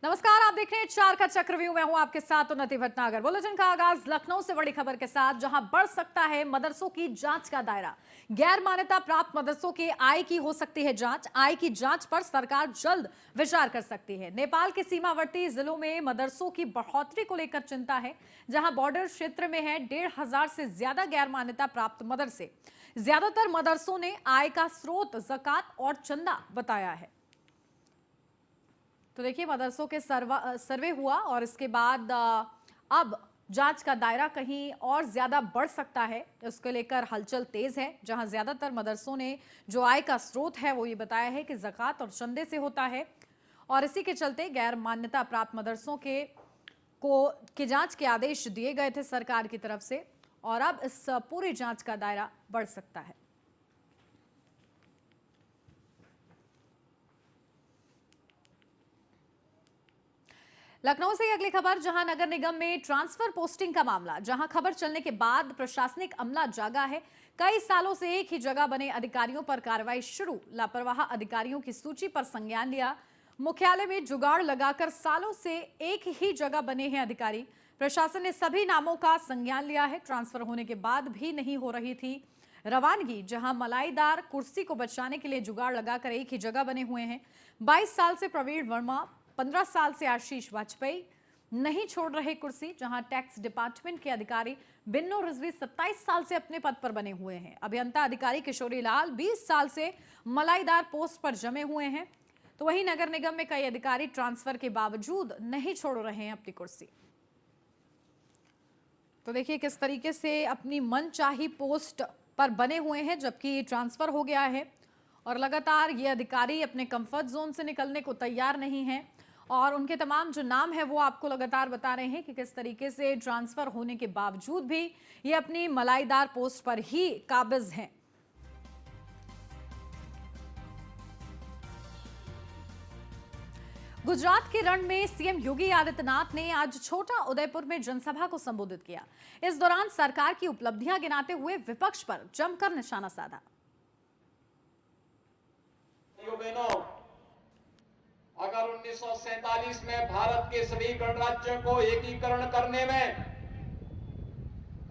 नमस्कार, आप देख रहे हैं 4 का चक्रव्यूह। मैं हूं आपके साथ उन्नति भटनागर। बुलेटिन का आगाज लखनऊ से बड़ी खबर के साथ, जहां बढ़ सकता है मदरसों की जांच का दायरा। गैर मान्यता प्राप्त मदरसों के आय की हो सकती है जांच। आय की जांच पर सरकार जल्द विचार कर सकती है। नेपाल के सीमावर्ती जिलों में मदरसों की बढ़ोतरी को लेकर चिंता है, जहां बॉर्डर क्षेत्र में है 1,500 से ज्यादा गैर मान्यता प्राप्त मदरसे। ज्यादातर मदरसों ने आय का स्रोत ज़कात और चंदा बताया है। तो देखिए, मदरसों के सर्वे हुआ और इसके बाद अब जांच का दायरा कहीं और ज्यादा बढ़ सकता है। उसको लेकर हलचल तेज है, जहां ज्यादातर मदरसों ने जो आय का स्रोत है वो ये बताया है कि ज़कात और चंदे से होता है, और इसी के चलते गैर मान्यता प्राप्त मदरसों की जांच के आदेश दिए गए थे सरकार की तरफ से, और अब इस पूरी जांच का दायरा बढ़ सकता है। लखनऊ से अगली खबर, जहां नगर निगम में ट्रांसफर पोस्टिंग का मामला, जहां खबर चलने के बाद प्रशासनिक अमला जागा है। कई सालों से एक ही जगह बने अधिकारियों पर कार्रवाई शुरू। लापरवाह अधिकारियों की सूची पर संज्ञान लिया। मुख्यालय में जुगाड़ लगाकर सालों से एक ही जगह बने हैं अधिकारी। प्रशासन ने सभी नामों का संज्ञान लिया है। ट्रांसफर होने के बाद भी नहीं हो रही थी रवानगी, जहां मलाईदार कुर्सी को बचाने के लिए जुगाड़ लगाकर एक ही जगह बने हुए हैं। 22 साल से प्रवीण वर्मा, 15 साल से आशीष वाजपेयी नहीं छोड़ रहे कुर्सी, जहां टैक्स डिपार्टमेंट के अधिकारी बिन्नो रिजवी 27 साल से अपने पद पर बने हुए हैं। अभियंता अधिकारी किशोरी लाल 20 साल से मलाईदार पोस्ट पर जमे हुए हैं। तो वहीं नगर निगम में कई अधिकारी ट्रांसफर के बावजूद नहीं छोड़ रहे हैं अपनी कुर्सी। तो देखिए किस तरीके से अपनी मनचाही पोस्ट पर बने हुए हैं, जबकि ट्रांसफर हो गया है, और लगातार ये अधिकारी अपने कंफर्ट जोन से निकलने को तैयार नहीं हैं। और उनके तमाम जो नाम है वो आपको लगातार बता रहे हैं कि किस तरीके से ट्रांसफर होने के बावजूद भी ये अपनी मलाईदार पोस्ट पर ही काबिज हैं। गुजरात के रण में सीएम योगी आदित्यनाथ ने आज छोटा उदयपुर में जनसभा को संबोधित किया। इस दौरान सरकार की उपलब्धियां गिनाते हुए विपक्ष पर जमकर निशाना साधा। अगर 1947 में भारत के सभी गणराज्यों को एकीकरण करने में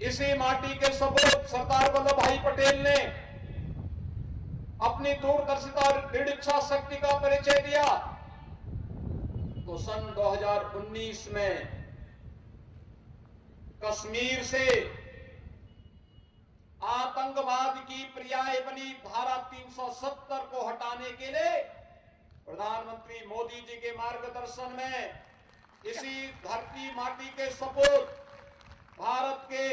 इसी माटी के सपूत सरदार वल्लभ भाई पटेल ने अपनी दूरदर्शिता और दृढ़ इच्छा शक्ति का परिचय दिया, तो सन 2019 में कश्मीर से आतंकवाद की पर्याय बनी धारा 370 को हटाने के लिए प्रधानमंत्री मोदी जी के मार्गदर्शन में इसी धरती माटी के सपूत भारत के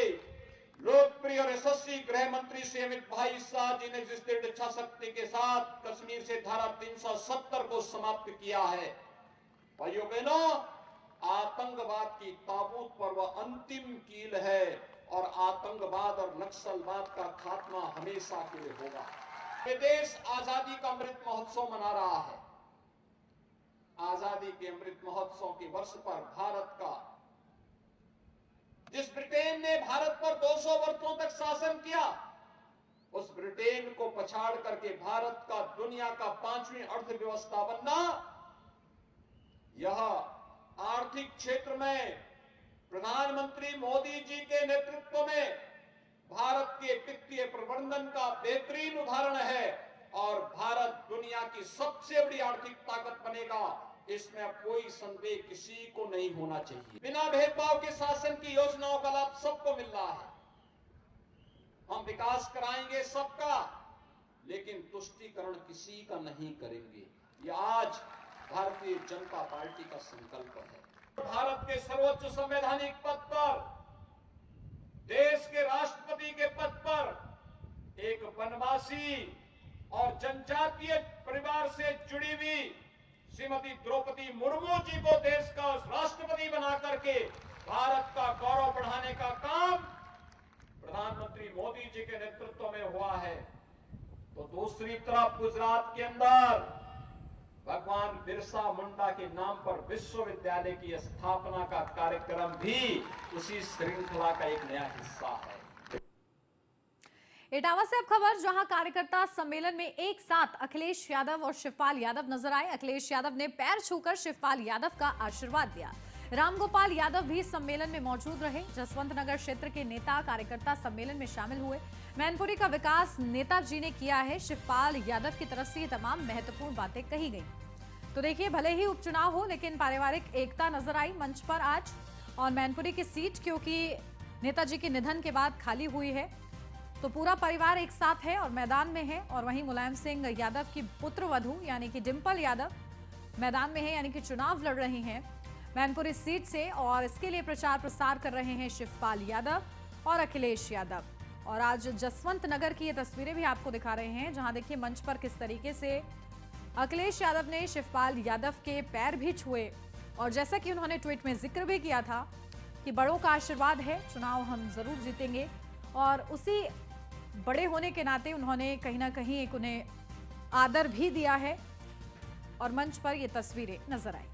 लोकप्रिय और यशस्वी गृह मंत्री श्री अमित भाई शाह जी ने जिस दृढ़ इच्छा शक्ति के साथ कश्मीर से धारा 370 को समाप्त किया है, भाइयों बहनों, आतंकवाद की ताबूत पर वह अंतिम कील है, और आतंकवाद और नक्सलवाद का खात्मा हमेशा के लिए होगा। ये देश आजादी का अमृत महोत्सव मना रहा है। आजादी के अमृत महोत्सव के वर्ष पर भारत का, जिस ब्रिटेन ने भारत पर 200 वर्षों तक शासन किया, उस ब्रिटेन को पछाड़ करके भारत का दुनिया का 5वीं अर्थव्यवस्था बनना, यह आर्थिक क्षेत्र में प्रधानमंत्री मोदी जी के नेतृत्व में भारत के वित्तीय प्रबंधन का बेहतरीन उदाहरण है, और भारत दुनिया की सबसे बड़ी आर्थिक ताकत बनेगा, इसमें अब कोई संदेह किसी को नहीं होना चाहिए। बिना भेदभाव के शासन की योजनाओं का लाभ सबको मिल रहा है। हम विकास कराएंगे सबका, लेकिन तुष्टीकरण किसी का नहीं करेंगे। यह आज भारतीय जनता पार्टी का संकल्प है। भारत के सर्वोच्च संवैधानिक पद पर, देश के राष्ट्रपति के पद पर एक वनवासी और जनजातीय परिवार से जुड़ी हुई श्रीमती द्रौपदी मुर्मू जी को देश का राष्ट्रपति बना करके भारत का गौरव बढ़ाने का काम प्रधानमंत्री मोदी जी के नेतृत्व में हुआ है। तो दूसरी तरफ गुजरात के अंदर भगवान बिरसा मुंडा के नाम पर विश्वविद्यालय की स्थापना का कार्यक्रम भी उसी श्रृंखला का एक नया हिस्सा है। इटावा से अब खबर, जहां कार्यकर्ता सम्मेलन में एक साथ अखिलेश यादव और शिवपाल यादव नजर आए। अखिलेश यादव ने पैर छूकर शिवपाल यादव का आशीर्वाद दिया। रामगोपाल यादव भी सम्मेलन में मौजूद रहे। जसवंत नगर क्षेत्र के नेता कार्यकर्ता सम्मेलन में शामिल हुए। मैनपुरी का विकास नेताजी ने किया है। शिवपाल यादव की तरफ से ये तमाम महत्वपूर्ण बातें कही गई। तो देखिए, भले ही उपचुनाव हो लेकिन पारिवारिक एकता नजर आई मंच पर आज। और मैनपुरी की सीट क्योंकि नेताजी के निधन के बाद खाली हुई है, तो पूरा परिवार एक साथ है और मैदान में है। और वहीं मुलायम सिंह यादव की पुत्रवधू यानी कि डिंपल यादव मैदान में है, यानी कि चुनाव लड़ रही हैं मैनपुरी सीट से। और इसके लिए प्रचार प्रसार कर रहे हैं शिवपाल यादव और अखिलेश यादव। और आज जसवंत नगर की ये तस्वीरें भी आपको दिखा रहे हैं, जहां देखिए मंच पर किस तरीके से अखिलेश यादव ने शिवपाल यादव के पैर भी छुए। और जैसा कि उन्होंने ट्वीट में जिक्र भी किया था कि बड़ों का आशीर्वाद है, चुनाव हम जरूर जीतेंगे। और उसी बड़े होने के नाते उन्होंने कहीं ना कहीं एक उन्हें आदर भी दिया है। और मंच पर ये तस्वीरें नजर आई।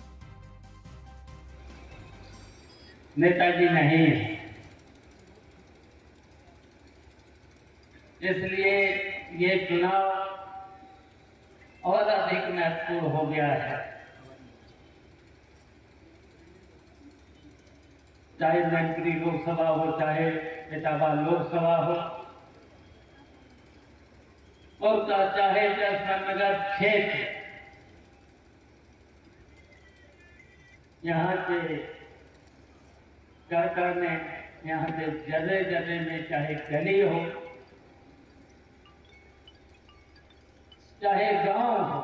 नेताजी नहीं है, इसलिए ये चुनाव और अधिक महत्वपूर्ण हो गया है। चाहे मैनपुरी लोकसभा हो, चाहे इटावा लोकसभा हो, और चाहे जसवंत नगर क्षेत्र, यहाँ के सरकार ने यहाँ से जगह जगह में चाहे गली हो, चाहे गांव हो,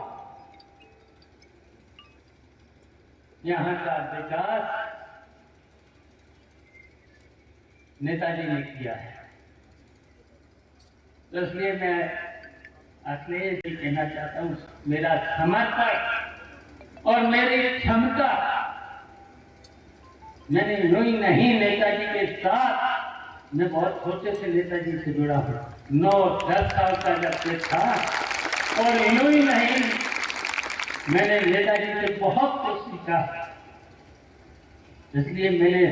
यहाँ का विकास नेताजी ने किया है। तो इसलिए मैं अखिलेश जी कहना चाहता हूँ, मेरा समर्पण और मेरी क्षमता, मैंने यूं ही नहीं नेताजी के साथ, मैं बहुत छोटे से नेताजी से जुड़ा हूँ, 9-10 साल का जब से था। और यूं ही नहीं, मैंने नेताजी से बहुत कुछ सीखा। इसलिए मैंने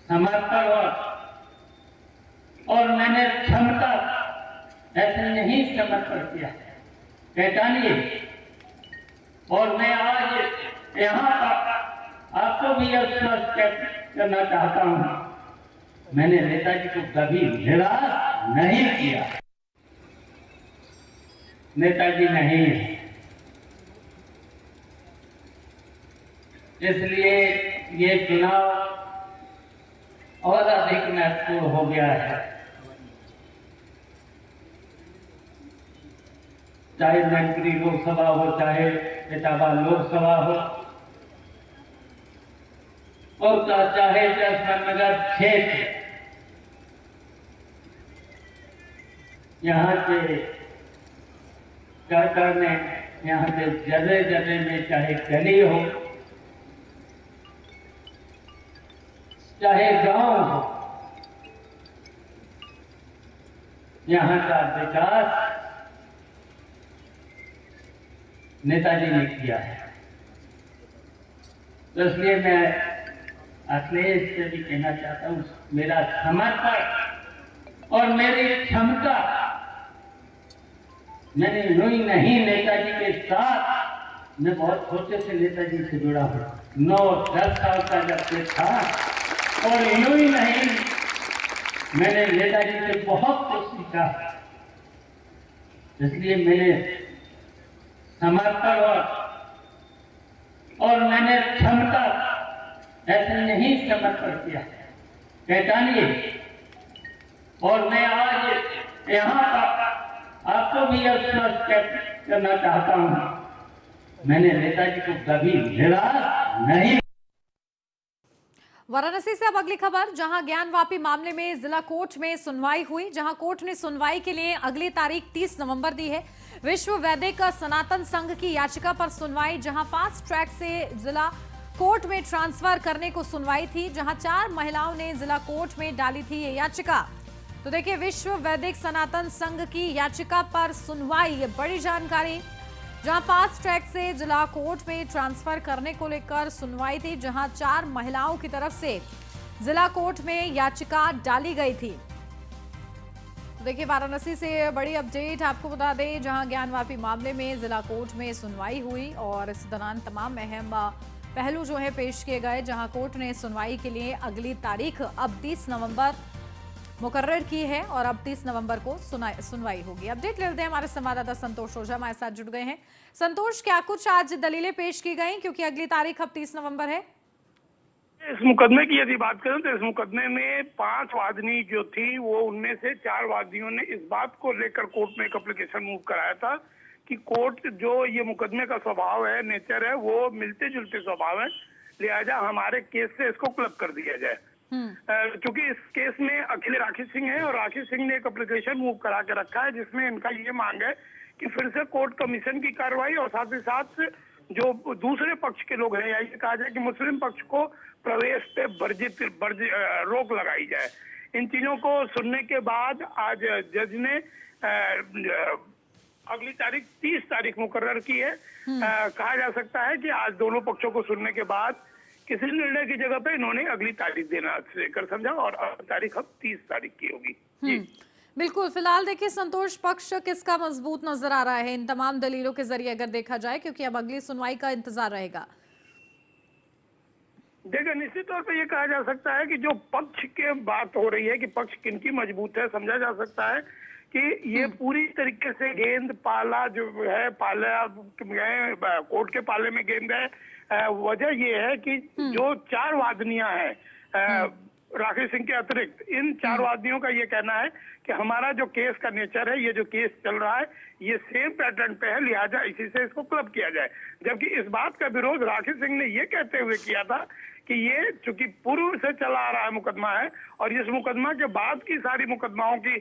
समर्पण और मैंने क्षमता ऐसे नहीं समर्पण किया, पहचानिए। और मैं आज यहाँ पर आपको भी आश्वस्त करना चाहता हूँ, मैंने नेताजी को कभी निराश नहीं किया। नेताजी नहीं है, इसलिए ये चुनाव और अधिक महत्वपूर्ण हो गया है। चाहे मैनपुरी लोकसभा हो, चाहे इटावा लोकसभा हो, और चाहे जसवंत नगर क्षेत्र, यहाँ के सरकार ने यहाँ से जगह जगह में चाहे गली हो, चाहे गांव हो, यहाँ का विकास नेताजी ने किया है। तो इसलिए मैं अखिलेश से भी कहना चाहता हूँ, मेरा समर्पण और मेरी क्षमता, मैंने यूं ही नहीं नेताजी के साथ, मैं बहुत छोटे से नेताजी से जुड़ा हूँ, 9-10 साल का जब से था। और यूं ही नहीं, मैंने नेताजी से बहुत कुछ सीखा। इसलिए मैंने समर्पण और मैंने क्षमता ऐसे नहीं समर्पण किया, पहचानिए। और मैं आज यहाँ पर आपको भी आश्वस्त करना चाहता हूँ, मैंने नेताजी को कभी निराश नहीं। वाराणसी से अब अगली खबर, जहां ज्ञानवापी मामले में जिला कोर्ट में सुनवाई हुई। जहां कोर्ट ने सुनवाई के लिए अगली तारीख 30 नवंबर दी है। विश्व वैदिक सनातन संघ की याचिका पर सुनवाई, जहां फास्ट ट्रैक से जिला कोर्ट में ट्रांसफर करने को सुनवाई थी, जहां 4 महिलाओं ने जिला कोर्ट में डाली थी ये याचिका। तो देखिए, विश्व वैदिक सनातन संघ की याचिका पर सुनवाई, ये बड़ी जानकारी, जहां फास्ट ट्रैक से जिला कोर्ट में ट्रांसफर करने को लेकर सुनवाई थी, जहां 4 महिलाओं की तरफ से जिला कोर्ट में याचिका डाली गई थी। देखिए वाराणसी से बड़ी अपडेट आपको बता दें, जहां ज्ञानवापी मामले में जिला कोर्ट में सुनवाई हुई और इस दौरान तमाम अहम पहलू जो है पेश किए गए, जहां कोर्ट ने सुनवाई के लिए अगली तारीख अब 30 नवंबर मुकर्रर की है और अब 30 नवंबर को सुनवाई होगी। अपडेट लेते हैं, हमारे संवाददाता संतोष ओझा हमारे साथ जुड़ गए हैं। संतोष, क्या कुछ आज दलीलें पेश की गई, क्योंकि अगली तारीख अब 30 नवंबर है? इस मुकदमे की यदि बात करें तो इस मुकदमे में 5 वादनी जो थी, वो उनमें से 4 वादनियों ने इस बात को लेकर कोर्ट में एक एप्लीकेशन मूव कराया था कि कोर्ट जो ये मुकदमे का स्वभाव है, नेचर है, वो मिलते जुलते स्वभाव है, लिहाजा हमारे केस से इसको क्लब कर दिया जाए। क्योंकि इस केस में अकेले राखी सिंह है और राखी सिंह ने एक एप्लीकेशन मूव करा के रखा है जिसमें इनका ये मांग है कि फिर से कोर्ट कमीशन की कार्रवाई और साथ ही साथ जो दूसरे पक्ष के लोग हैं, या ये कहा जाए कि मुस्लिम पक्ष को प्रवेश पे रोक लगाई जाए। इन चीजों को सुनने के बाद आज जज ने अगली तारीख 30 तारीख मुकर्रर की है। कहा जा सकता है कि आज दोनों पक्षों को सुनने के बाद किसी निर्णय की जगह पे इन्होंने अगली तारीख देना लेकर समझा और तारीख अब 30 तारीख की होगी। जी बिल्कुल। फिलहाल देखिए संतोष, पक्ष किसका मजबूत नजर आ रहा है इन तमाम दलीलों के जरिए अगर देखा जाए, क्योंकि अब अगली सुनवाई का इंतजार रहेगा? देखिए, निश्चित तौर पे ये कहा जा सकता है कि जो पक्ष के बात हो रही है कि पक्ष किनकी मजबूत है, समझा जा सकता है कि ये पूरी तरीके से गेंद पाला जो है, पाला कोर्ट के पाले में गेंद है। वजह ये है कि जो 4 वादनियां हैं राखी सिंह के अतिरिक्त, इन 4 वादनियों का ये कहना है कि हमारा जो केस का नेचर है, ये जो केस चल रहा है, ये सेम पैटर्न पे है, लिहाजा इसी से इसको क्लब किया जाए। जबकि इस बात का विरोध राखी सिंह ने ये कहते हुए किया था कि ये चूंकि पूर्व से चला आ रहा है मुकदमा है और इस मुकदमा के बाद की सारी मुकदमाओं की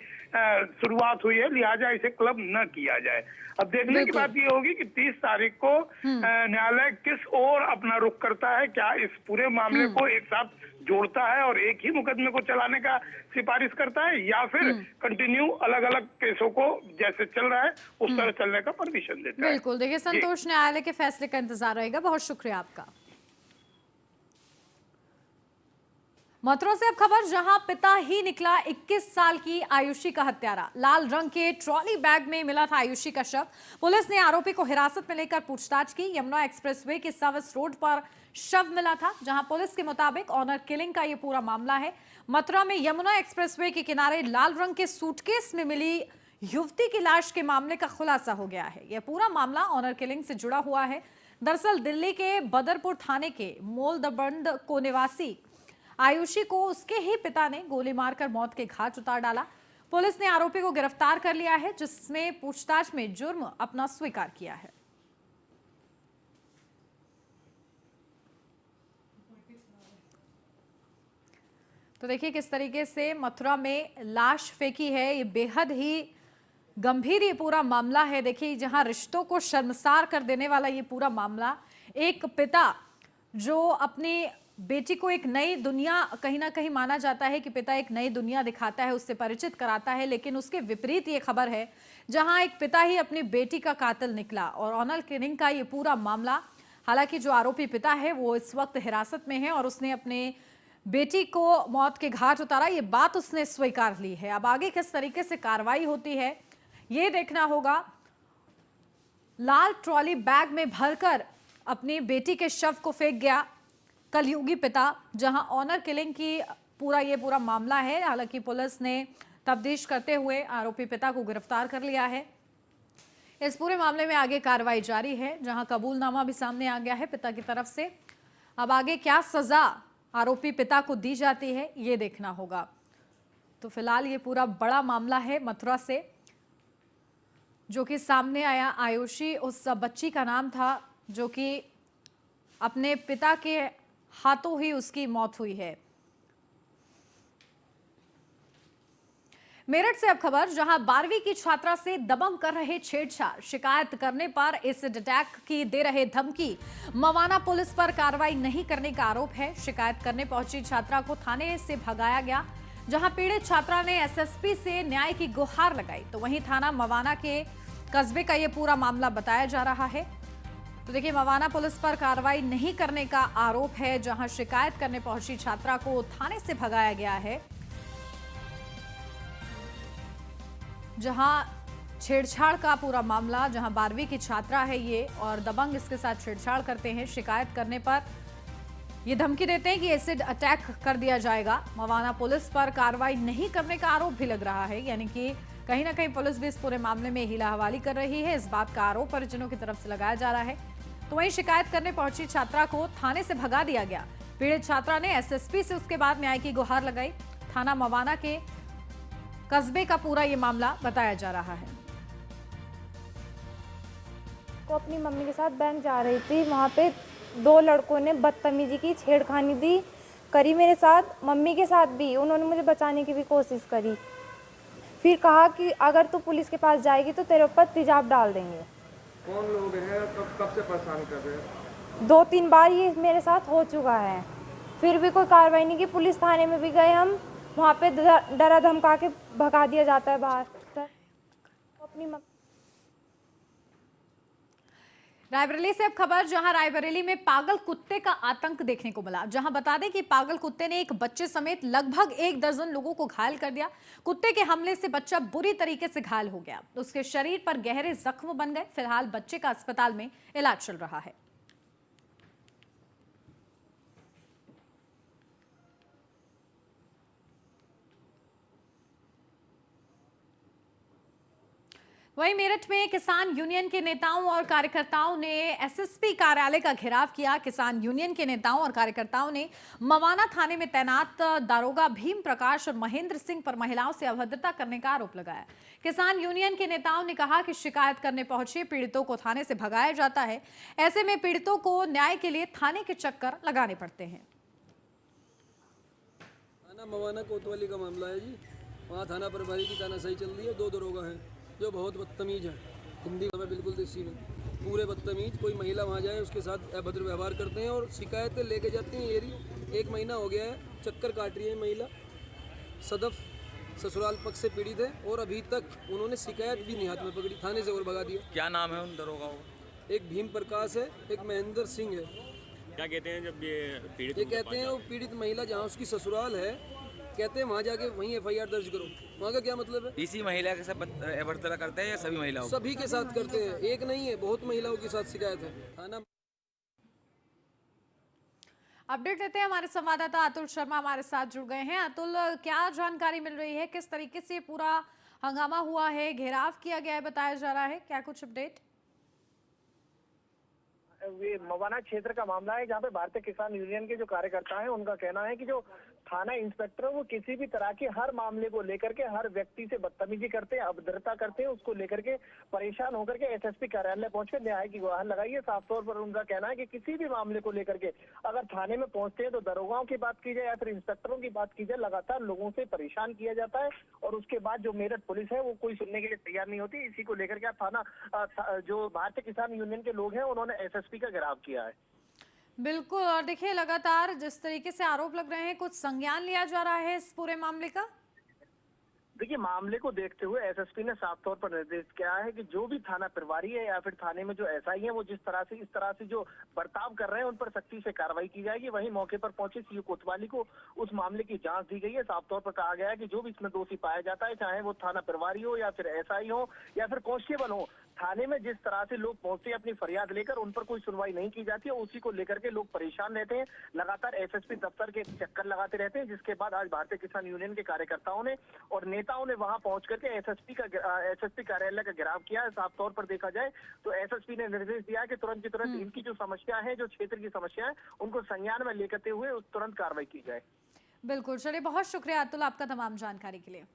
शुरुआत हुई है, लिहाजा इसे क्लब न किया जाए। अब देखने की बात ये होगी कि 30 तारीख को न्यायालय किस ओर अपना रुख करता है, क्या इस पूरे मामले को एक साथ जोड़ता है और एक ही मुकदमे को चलाने का सिफारिश करता है, या फिर कंटिन्यू अलग अलग केसों को जैसे चल रहा है उस तरह चलने का परमिशन देता है। बिल्कुल। देखिए संतोष, न्यायालय के फैसले का इंतजार रहेगा। बहुत शुक्रिया आपका। मथुरा से अब खबर, जहां पिता ही निकला 21 साल की आयुषी का हत्यारा। लाल रंग के ट्रॉली बैग में मिला था आयुषी का शव। पुलिस ने आरोपी को हिरासत में लेकर पूछताछ की। यमुना एक्सप्रेसवे के सवस रोड पर शव मिला था, जहां पुलिस के मुताबिक ऑनर किलिंग का यह पूरा मामला है। मथुरा में यमुना एक्सप्रेसवे के किनारे लाल रंग के सूटकेस में मिली युवती की लाश के मामले का खुलासा हो गया है। यह पूरा मामला ऑनर किलिंग से जुड़ा हुआ है। दरअसल दिल्ली के बदरपुर थाने के मोलदबंद को निवासी आयुषी को उसके ही पिता ने गोली मारकर मौत के घाट उतार डाला। पुलिस ने आरोपी को गिरफ्तार कर लिया है, जिसने पूछताछ में जुर्म अपना स्वीकार किया है। तो देखिए किस तरीके से मथुरा में लाश फेंकी है, ये बेहद ही गंभीर ये पूरा मामला है। देखिए जहां रिश्तों को शर्मसार कर देने वाला ये पूरा मामला, एक पिता जो अपनी बेटी को एक नई दुनिया, कहीं ना कहीं माना जाता है कि पिता एक नई दुनिया दिखाता है, उससे परिचित कराता है, लेकिन उसके विपरीत ये खबर है जहां एक पिता ही अपनी बेटी का कातिल निकला। और ऑनर किलिंग का ये पूरा मामला, हालांकि जो आरोपी पिता है वो इस वक्त हिरासत में है और उसने अपने बेटी को मौत के घाट उतारा, ये बात उसने स्वीकार ली है। अब आगे किस तरीके से कार्रवाई होती है ये देखना होगा। लाल ट्रॉली बैग में भरकर अपनी बेटी के शव को फेंक गया कलयुगी पिता, जहां ऑनर किलिंग की ये पूरा मामला है। हालांकि पुलिस ने तफ्तीश करते हुए आरोपी पिता को गिरफ्तार कर लिया है। इस पूरे मामले में आगे कार्रवाई जारी है, जहां कबूलनामा भी सामने आ गया है पिता की तरफ से। अब आगे क्या सजा आरोपी पिता को दी जाती है ये देखना होगा। तो फिलहाल ये पूरा बड़ा मामला है मथुरा से जो कि सामने आया। आयुषी उस बच्ची का नाम था जो कि अपने पिता के हाथों ही उसकी मौत हुई है। मेरठ से अब खबर, जहां 12वीं की छात्रा से दबंग कर रहे छेड़छाड़, शिकायत करने पर एसिड अटैक की दे रहे धमकी। मवाना पुलिस पर कार्रवाई नहीं करने का आरोप है। शिकायत करने पहुंची छात्रा को थाने से भगाया गया, जहां पीड़ित छात्रा ने एसएसपी से न्याय की गुहार लगाई। तो वहीं थाना मवाना के कस्बे का यह पूरा मामला बताया जा रहा है। तो देखिए मवाना पुलिस पर कार्रवाई नहीं करने का आरोप है, जहां शिकायत करने पहुंची छात्रा को थाने से भगाया गया है। जहां छेड़छाड़ का पूरा मामला, जहां 12वीं की छात्रा है ये और दबंग इसके साथ छेड़छाड़ करते हैं। शिकायत करने पर ये धमकी देते हैं कि एसिड अटैक कर दिया जाएगा। मवाना पुलिस पर कार्रवाई नहीं करने का आरोप भी लग रहा है, यानी कि कहीं ना कहीं पुलिस भी इस पूरे मामले में हीला हवाली कर रही है। इस बात का आरोप परिजनों की तरफ से लगाया जा रहा है। तो वहीं शिकायत करने पहुंची छात्रा को थाने से भगा दिया गया। पीड़ित छात्रा ने एसएसपी से उसके बाद न्याय की गुहार लगाई। थाना मवाना के कस्बे का पूरा ये मामला बताया जा रहा है। को अपनी मम्मी के साथ बैंक जा रही थी, वहाँ पे 2 लड़कों ने बदतमीजी की, छेड़खानी दी करी मेरे साथ, मम्मी के साथ भी। उन्होंने मुझे बचाने की भी कोशिश करी। फिर कहा कि अगर तू पुलिस के पास जाएगी तो तेरे ऊपर तेजाब डाल देंगे। कौन लोग हैं? कब से परेशान कर रहे हैं? 2-3 बार ये मेरे साथ हो चुका है, फिर भी कोई कार्रवाई नहीं की। पुलिस थाने में भी गए हम, वहाँ पे डरा धमका के भगा दिया जाता है बाहर। अपनी रायबरेली से अब खबर, जहां रायबरेली में पागल कुत्ते का आतंक देखने को मिला। जहां बता दें कि पागल कुत्ते ने एक बच्चे समेत लगभग 1 दर्जन लोगों को घायल कर दिया। कुत्ते के हमले से बच्चा बुरी तरीके से घायल हो गया, उसके शरीर पर गहरे जख्म बन गए। फिलहाल बच्चे का अस्पताल में इलाज चल रहा है। वहीं मेरठ में किसान यूनियन के नेताओं और कार्यकर्ताओं ने एसएसपी कार्यालय का घेराव किया। किसान यूनियन के नेताओं और कार्यकर्ताओं ने मवाना थाने में तैनात दारोगा भीम प्रकाश और महेंद्र सिंह पर महिलाओं से अभद्रता करने का आरोप लगाया। किसान यूनियन के नेताओं ने कहा कि शिकायत करने पहुंचे पीड़ितों को थाने से भगाया जाता है। ऐसे में पीड़ितों को न्याय के लिए थाने के चक्कर लगाने पड़ते हैं। थाना मवाना कोतवाली का मामला है जी। वहाँ थाना प्रभारी की तानाशाही चल रही है। 2 दरोगा हैं जो बहुत बदतमीज है, हिंदी में बिल्कुल देसी में पूरे बदतमीज। कोई महिला वहाँ जाए उसके साथ अभद्र व्यवहार करते हैं और शिकायतें लेके जाती हैं। ये 1 महीना हो गया है, चक्कर काट रही है महिला। सदफ ससुराल पक्ष से पीड़ित है और अभी तक उन्होंने शिकायत भी नहीं हाथ में पकड़ी, थाने से और भगा दिया। क्या नाम है उन दरोगाओं का? एक भीम प्रकाश है, एक महेंद्र सिंह है। क्या कहते हैं जब ये पीड़ित? ये कहते हैं वो पीड़ित महिला जहाँ उसकी ससुराल है, कहते हैं वहाँ जाके वहीं एफआईआर दर्ज करो। वहाँ का क्या मतलब है? इसी महिला के साथ अभद्रता करते हैं या सभी महिलाओं? सभी के साथ करते हैं, एक नहीं है, बहुत महिलाओं के साथ शिकायत है। थाना अपडेट लेते हैं, हमारे संवाददाता अतुल शर्मा हमारे साथ जुड़ गए हैं। अतुल, क्या जानकारी मिल रही है, किस तरीके से पूरा हंगामा हुआ है, घेराव किया गया है बताया जा रहा है, क्या कुछ अपडेट? ये मवाना क्षेत्र का मामला है जहाँ पे भारतीय किसान यूनियन के जो कार्यकर्ता हैं उनका कहना है कि जो थाना इंस्पेक्टर है वो किसी भी तरह के हर मामले को लेकर के हर व्यक्ति से बदतमीजी करते हैं, अभद्रता करते हैं। उसको लेकर के परेशान होकर के एसएसपी कार्यालय पहुंचकर न्याय की गुहार लगाई है। साफ तौर पर उनका कहना है कि किसी भी मामले को लेकर के अगर थाने में पहुंचते हैं तो दरोगाओं की बात की जाए या फिर इंस्पेक्टरों की बात की जाए, लगातार लोगों से परेशान किया जाता है और उसके बाद जो मेरठ पुलिस है वो कोई सुनने के लिए तैयार नहीं होती। इसी को लेकर के थाना जो भारतीय किसान यूनियन के लोग हैं उन्होंने एसएसपी का घेराव किया है। बिल्कुल, और देखिए लगातार जिस तरीके से आरोप लग रहे हैं, कुछ संज्ञान लिया जा रहा है इस पूरे मामले का? देखिए, मामले को देखते हुए एसएसपी ने साफ तौर पर निर्देश किया है कि जो भी थाना प्रभारी है या फिर थाने में जो एसआई है वो जिस तरह से इस तरह से जो बर्ताव कर रहे हैं उन पर सख्ती से कार्रवाई की जाएगी। वहीं मौके पर पहुंचे सीओ कोतवाली को उस मामले की जांच दी गई है। साफ तौर पर कहा गया है कि जो भी इसमें दोषी पाया जाता है, चाहे वो थाना प्रभारी हो या फिर एसआई हो या फिर कांस्टेबल हो, थाने में जिस तरह से लोग पहुंचते हैं अपनी फरियाद लेकर, उन पर कोई सुनवाई नहीं की जाती है। उसी को लेकर के लोग परेशान रहते हैं, लगातार एसएसपी दफ्तर के चक्कर लगाते रहते हैं। जिसके बाद आज भारतीय किसान यूनियन के कार्यकर्ताओं ने और नेताओं ने वहां पहुंच करके एसएसपी कार्यालय का घेराव किया है। साफ तौर पर देखा जाए तो एसएसपी ने निर्देश दिया है कि तुरंत की तुरंत इनकी जो समस्या है, जो क्षेत्र की समस्या है, उनको संज्ञान में लेते हुए तुरंत कार्रवाई की जाए। बिल्कुल, चलिए बहुत शुक्रिया अतुल आपका तमाम जानकारी के लिए।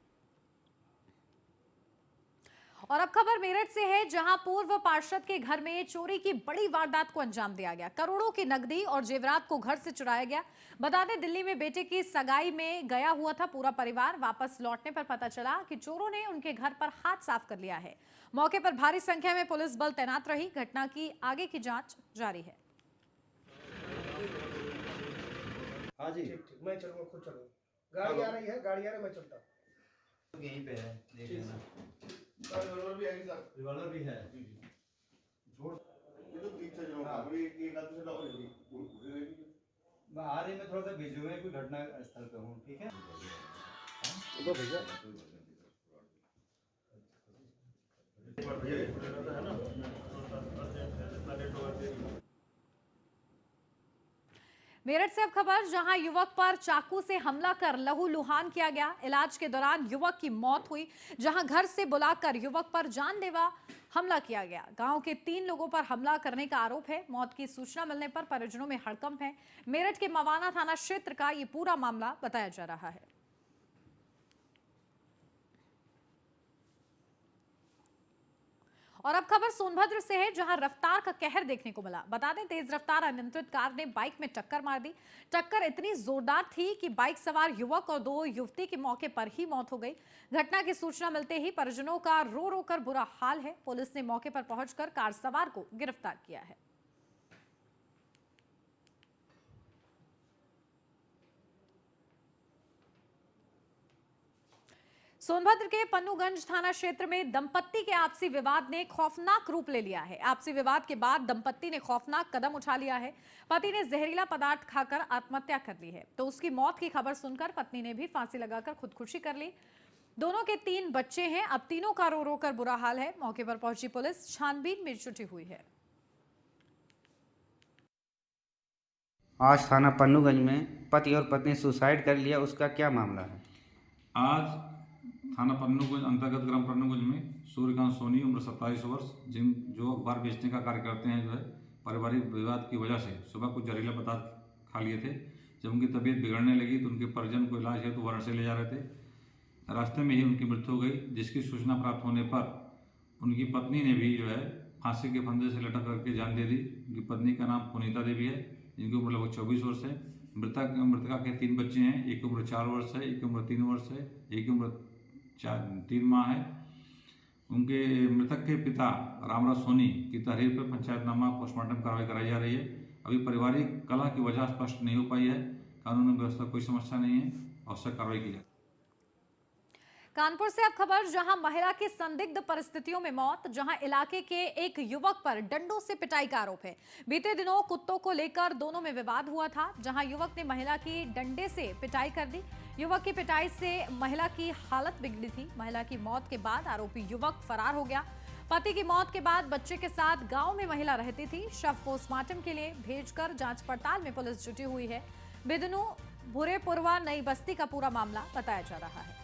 और अब खबर मेरठ से है, जहां पूर्व पार्षद के घर में चोरी की बड़ी वारदात को अंजाम दिया गया। करोड़ों की नकदी और जेवरात को घर से चुराया गया। बता दें, दिल्ली में बेटे की सगाई में गया हुआ था पूरा परिवार। वापस लौटने पर पता चला कि चोरों ने उनके घर पर हाथ साफ कर लिया है। मौके पर भारी संख्या में पुलिस बल तैनात रही। घटना की आगे की जांच जारी है। हाँ जी, ठीक, मैं चलूँगा, खुद चलूँगा। गाड़ी आ रही है, गाड़ी आ रही है, मैं चलता हूँ। यहीं पे है, देख लेना। रिवॉल्वर भी है कि सर? रिवॉल्वर भी है। छोड़, ये तो बीच से जो अभी एक आदमी से लगा लेगी। मैं आ रही, मैं थोड़ा सा बिजी हूँ, कोई घटना स्थल पे हूँ, ठीक है? तो भैया मेरठ से अब खबर, जहां युवक पर चाकू से हमला कर लहूलुहान किया गया। इलाज के दौरान युवक की मौत हुई, जहां घर से बुलाकर युवक पर जानलेवा हमला किया गया। गांव के 3 लोगों पर हमला करने का आरोप है। मौत की सूचना मिलने पर परिजनों में हड़कंप है। मेरठ के मवाना थाना क्षेत्र का ये पूरा मामला बताया जा रहा है। और अब खबर सोनभद्र से है, जहां रफ्तार का कहर देखने को मिला। बता दें, तेज रफ्तार अनियंत्रित कार ने बाइक में टक्कर मार दी। टक्कर इतनी जोरदार थी कि बाइक सवार युवक और 2 युवती की मौके पर ही मौत हो गई। घटना की सूचना मिलते ही परिजनों का रो रो कर बुरा हाल है। पुलिस ने मौके पर पहुंचकर कार सवार को गिरफ्तार किया है। सोनभद्र के पन्नूगंज थाना क्षेत्र में दंपत्ति के आपसी विवाद ने खौफनाक रूप ले लिया है। आपसी विवाद के बाद दंपत्ति ने खौफनाक कदम उठा लिया है। पति ने जहरीला पदार्थ खाकर आत्महत्या कर ली है, तो उसकी मौत की खबर सुनकर पत्नी ने भी फांसी लगाकर खुदकुशी कर ली। दोनों के 3 बच्चे हैं। अब तीनों का रो रो कर बुरा हाल है। मौके पर पहुंची पुलिस छानबीन में जुटी हुई है। आज थाना पन्नूगंज में पति और पत्नी सुसाइड कर लिया, उसका क्या मामला है? आज थाना पन्नूगंज अंतर्गत ग्राम पन्नूगंज में सूर्यकांत सोनी उम्र 27 वर्ष, जो अखबार बेचने का कार्य करते हैं, जो है पारिवारिक विवाद की वजह से सुबह कुछ जहरीला पदार्थ खा लिए थे। जब उनकी तबीयत बिगड़ने लगी तो उनके परिजन को इलाज हेतु वाराणसी ले जा रहे थे। रास्ते में ही उनकी मृत्यु हो गई, जिसकी सूचना प्राप्त होने पर उनकी पत्नी ने भी जो है फांसी के फंदे से लटक करके जान दे दी। उनकी पत्नी का नाम पुनीता देवी है, जिनकी उम्र लगभग 24 वर्ष है। मृतका के 3 बच्चे हैं, एक उम्र 4 वर्ष है, एक उम्र 3 वर्ष है, एक उम्र 3 माह है। उनके मृतक के पिता रामराज सोनी की तहरीर पर पंचायतनामा पोस्टमार्टम कार्रवाई कराई जा रही है। अभी पारिवारिक कलह की वजह स्पष्ट नहीं हो पाई है। कानून व्यवस्था कोई समस्या नहीं है, आवश्यक कार्रवाई की जाए। कानपुर से अब खबर, जहां महिला की संदिग्ध परिस्थितियों में मौत, जहां इलाके के एक युवक पर डंडों से पिटाई का आरोप है। बीते दिनों कुत्तों को लेकर दोनों में विवाद हुआ था, जहां युवक ने महिला की डंडे से पिटाई कर दी। युवक की पिटाई से महिला की हालत बिगड़ी थी। महिला की मौत के बाद आरोपी युवक फरार हो गया। पति की मौत के बाद बच्चे के साथ गांव में महिला रहती थी। शव पोस्टमार्टम के लिए भेजकर जांच पड़ताल में पुलिस जुटी हुई है। बिदनू भुरेपुरवा नई बस्ती का पूरा मामला बताया जा रहा है।